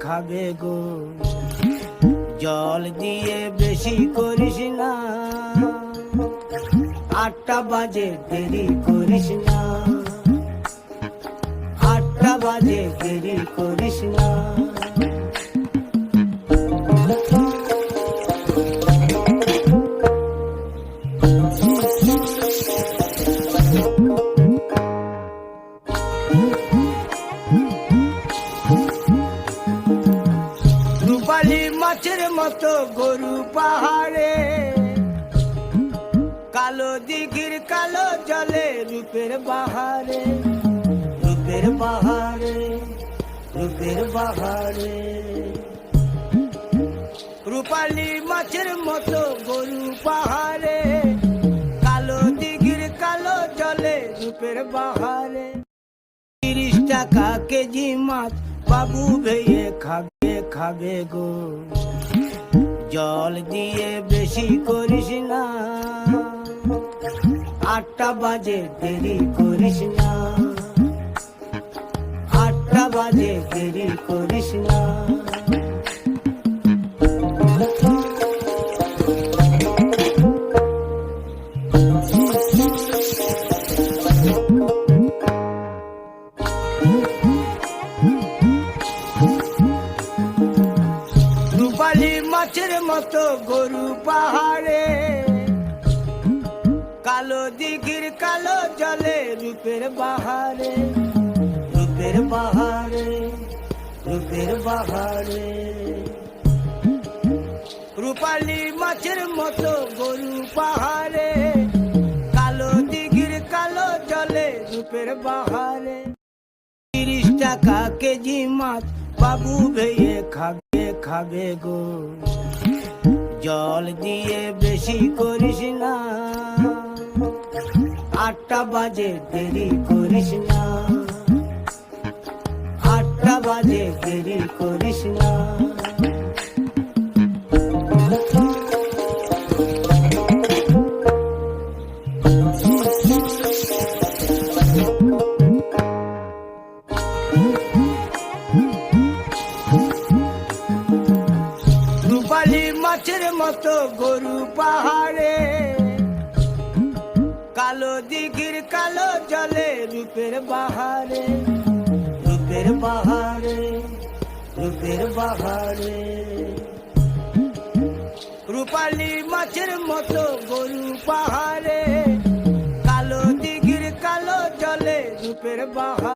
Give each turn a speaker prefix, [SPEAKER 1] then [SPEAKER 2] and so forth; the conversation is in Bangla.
[SPEAKER 1] খাবে গো। জল দিয়ে বেশি করিস না, 8টা বাজে দেরি করিস না, 8টা বাজে দেরি করিস না। রূপালী মাছের মতো গরু পাহাড়ে, কালো দিঘির কালো জলে রূপের বাহারে, রূপের বাহারে, রূপের বাহারে। রূপালী মাছের মতো গরু পাহাড়ে, কালো দিঘির কালো জলে রূপের বাহারে। 30 টাকা কেজি মাছ বাবু ভেয়ে খাবে গো। জল দিয়ে বেশি করিস না, 8টা বাজে দেরি করিস না, 8টা বাজে দেরি করিস না। রূপালী মাছের মতো গরু পাহাড়ে, কালো দিঘির কালো জলে রূপের বাহারে, রূপের বাহারে, রূপের বাহারে। রূপালী মাছের মতো গরু পাহাড়ে, কালো দিঘির কালো জলে রূপের বাহারে। 30 টাকা কেজি মাছ বাবু ভেয়ে খাবে গো। জল দিয়ে বেশি করিস না, 8টা বাজে দেরি করিস না, 8টা বাজে দেরি করিস না। রূপালী মাছের মতো গরু পাহাড়ে, কালো দিঘির কালো জলে রূপের বাহারে, রূপের বাহারে, রূপের বাহারে। রূপালী মাছের মতো গরু পাহাড়ে, কালো দিঘির কালো জলে রূপের বাহারে।